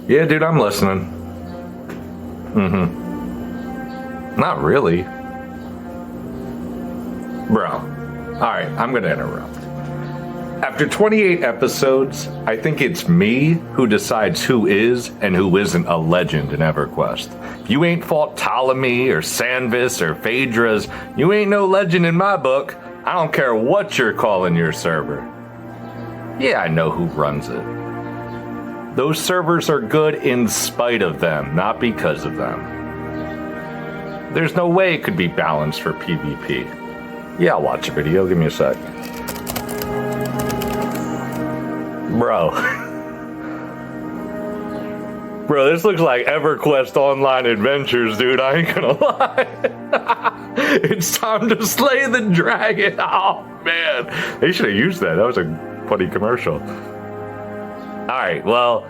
Yeah, dude, I'm listening. Not really. Bro. Alright, I'm gonna interrupt. After 28 episodes, I think it's me who decides who is and who isn't a legend in Everquest. If you ain't fought Ptolemy or Sanvis or Phaedras, you ain't no legend in my book. I don't care what you're calling your server. Yeah, I know who runs it. Those servers are good in spite of them, not because of them. There's no way it could be balanced for PvP. Yeah, I'll watch a video. Give me a sec. Bro. Bro, this looks like Everquest Online Adventures, dude. I ain't gonna lie. It's time to slay the dragon. Oh, man. They should have used that. That was a funny commercial. Alright, well,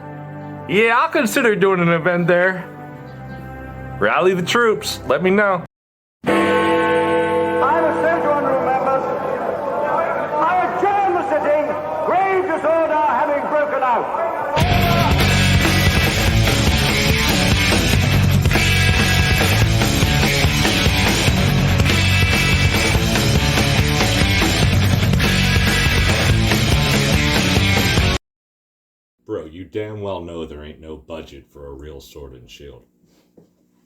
yeah, I'll consider doing an event there. Rally the troops. Let me know. I'm a Central Room members. I adjourn the sitting. Grave disorder having broken out. Bro, you damn well know there ain't no budget for a real sword and shield.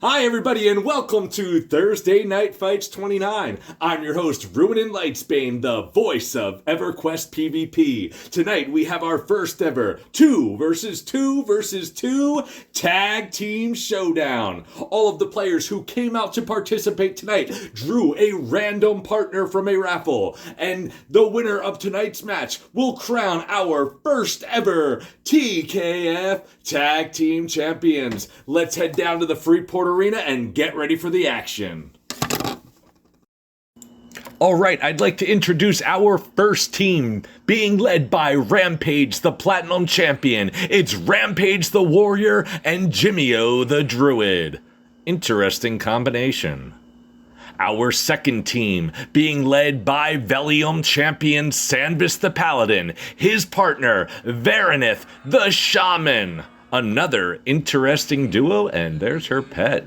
Hi everybody and welcome to Thursday Night Fights 29. I'm your host, Ruinen Lightsbane, the voice of EverQuest PvP. Tonight we have our first ever 2 versus 2 versus 2 tag team showdown. All of the players who came out to participate tonight drew a random partner from a raffle. And the winner of tonight's match will crown our first ever TKF Tag Team Champions. Let's head down to the Freeport Arena and get ready for the action. Alright, I'd like to introduce our first team, being led by Rampage, the Platinum Champion. It's Rampage the Warrior and Jimmy-O the Druid. Interesting combination. Our second team, being led by Velium Champion Sanvis the Paladin, his partner, Varanith the Shaman. Another interesting duo, and there's her pet.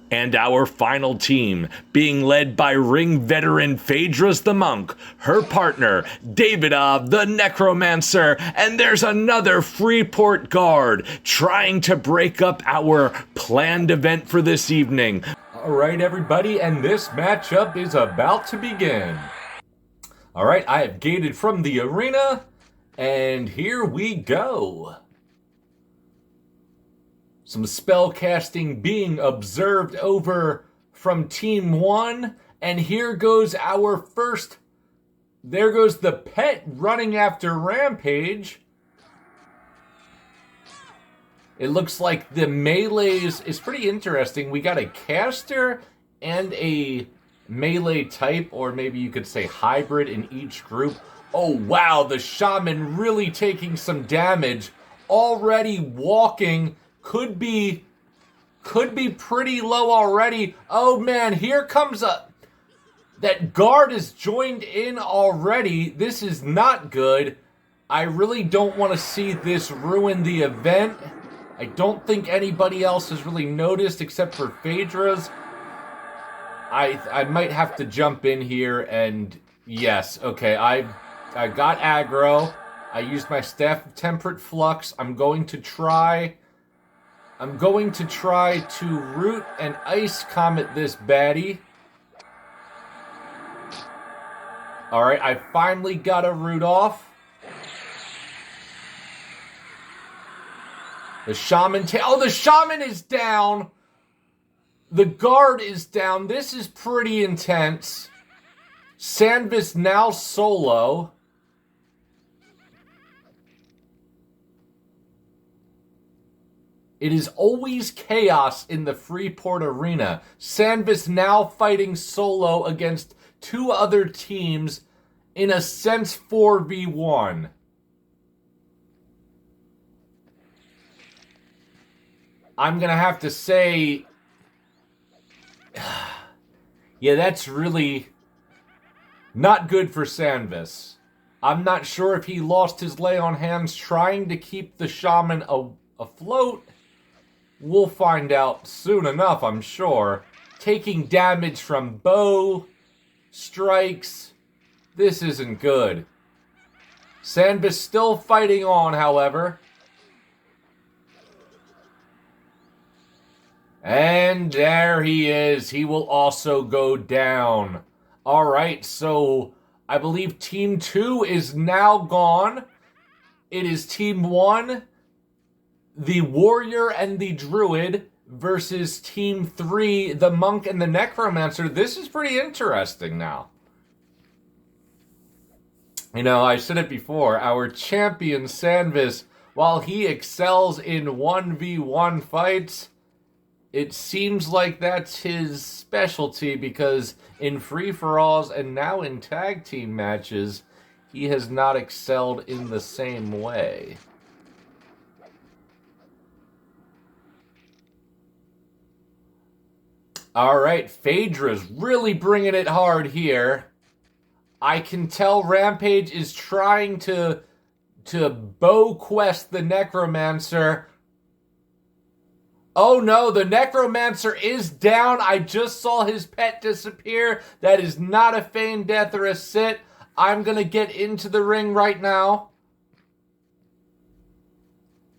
And our final team, being led by ring veteran Phaedras the Monk, her partner, Davidov the Necromancer, and there's another Freeport guard trying to break up our planned event for this evening. Alright everybody, and this matchup is about to begin. Alright, I have gated from the arena, and here we go. Some spell casting being observed over from Team 1. And here goes our first. There goes the pet running after Rampage. It looks like the melees is pretty interesting. We got a caster and a melee type, or maybe you could say hybrid in each group. Oh wow, the shaman really taking some damage. Already walking. Could be pretty low already. Oh man, here comes that guard is joined in already. This is not good. I really don't want to see this ruin the event. I don't think anybody else has really noticed except for Phaedras. I might have to jump in here and yes, okay, I got aggro. I used my Staff of Temperate Flux. I'm going to try to root and ice comet this baddie. Alright, I finally got a root off. The shaman the shaman is down. The guard is down. This is pretty intense. Sanvis now solo. It is always chaos in the Freeport Arena. Sanvis now fighting solo against 2 other teams, in a sense 4v1. I'm gonna have to say, yeah, that's really not good for Sanvis. I'm not sure if he lost his lay on hands trying to keep the shaman afloat. We'll find out soon enough, I'm sure. Taking damage from bow strikes. This isn't good. Sanvis still fighting on, however. And there he is. He will also go down. Alright, so I believe Team 2 is now gone. It is Team 1, the Warrior and the Druid, versus Team 3, the Monk and the Necromancer. This is pretty interesting now. You know, I said it before, our champion Sanvis, while he excels in 1v1 fights, it seems like that's his specialty because in free-for-alls and now in tag team matches, he has not excelled in the same way. Alright, Phaedra's really bringing it hard here. I can tell Rampage is trying to bow quest the Necromancer. Oh no, the Necromancer is down. I just saw his pet disappear. That is not a feigned death or a sit. I'm gonna get into the ring right now.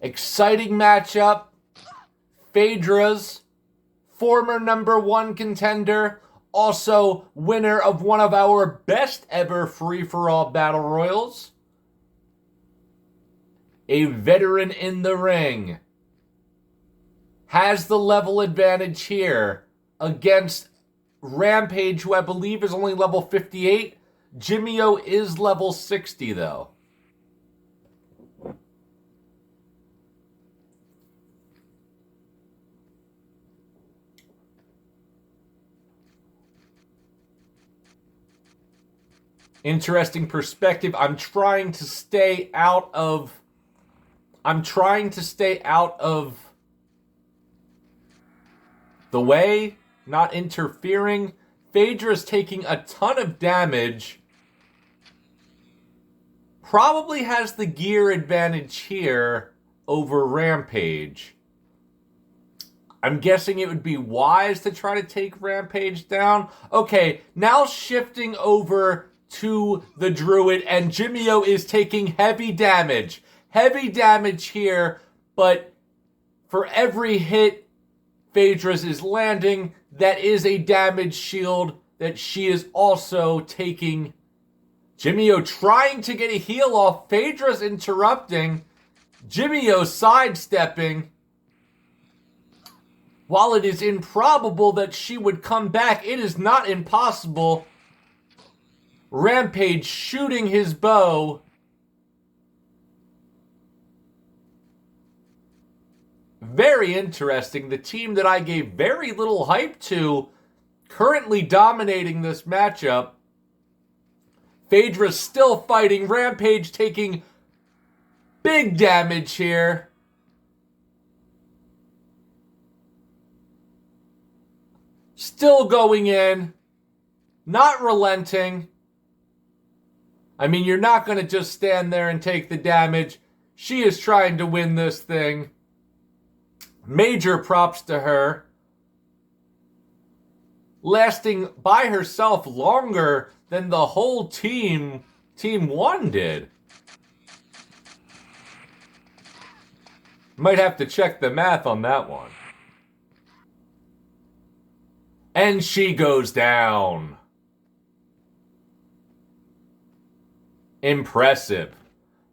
Exciting matchup. Phaedra's former #1 contender, also winner of one of our best ever free-for-all battle royals. A veteran in the ring. Has the level advantage here against Rampage, who I believe is only level 58. Jimmy-O is level 60, though. Interesting perspective. I'm trying to stay out of the way, not interfering. Phaedra's taking a ton of damage. Probably has the gear advantage here over Rampage. I'm guessing it would be wise to try to take Rampage down. Okay, now shifting over to the Druid, and Jimmy-O is taking heavy damage. Heavy damage here, but for every hit Phaedra's is landing, that is a damage shield that she is also taking. Jimmy-O trying to get a heal off. Phaedra's interrupting. Jimmy-O sidestepping. While it is improbable that she would come back, it is not impossible. Rampage shooting his bow. Very interesting. The team that I gave very little hype to currently dominating this matchup. Phaedra's still fighting. Rampage taking big damage here. Still going in. Not relenting. I mean, you're not going to just stand there and take the damage. She is trying to win this thing. Major props to her. Lasting by herself longer than the whole Team 1 did. Might have to check the math on that one. And she goes down. Impressive.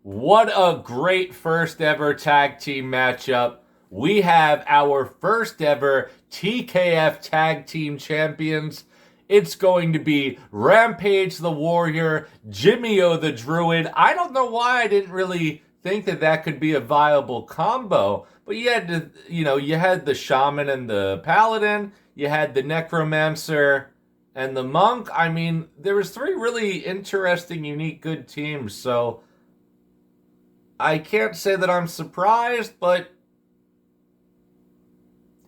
What a great first ever tag team matchup. We have our first ever TKF tag team champions. It's going to be Rampage the Warrior, Jimmy-O the Druid. I don't know why I didn't really think that that could be a viable combo, but you had to, you had the Shaman and the Paladin, you had the Necromancer and the Monk. I mean, there was 3 really interesting, unique, good teams, so I can't say that I'm surprised, but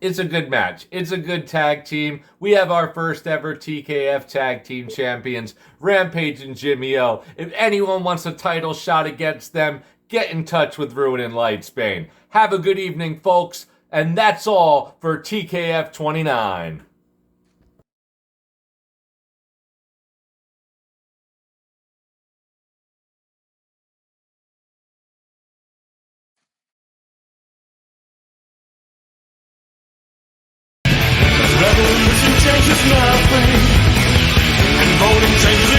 It's a good match. It's a good tag team. We have our first ever TKF tag team champions, Rampage and Jimmy O. If anyone wants a title shot against them, get in touch with Ruinen Lightsbane. Have a good evening, folks, and that's all for TKF29. Revolution changes nothing, and voting changes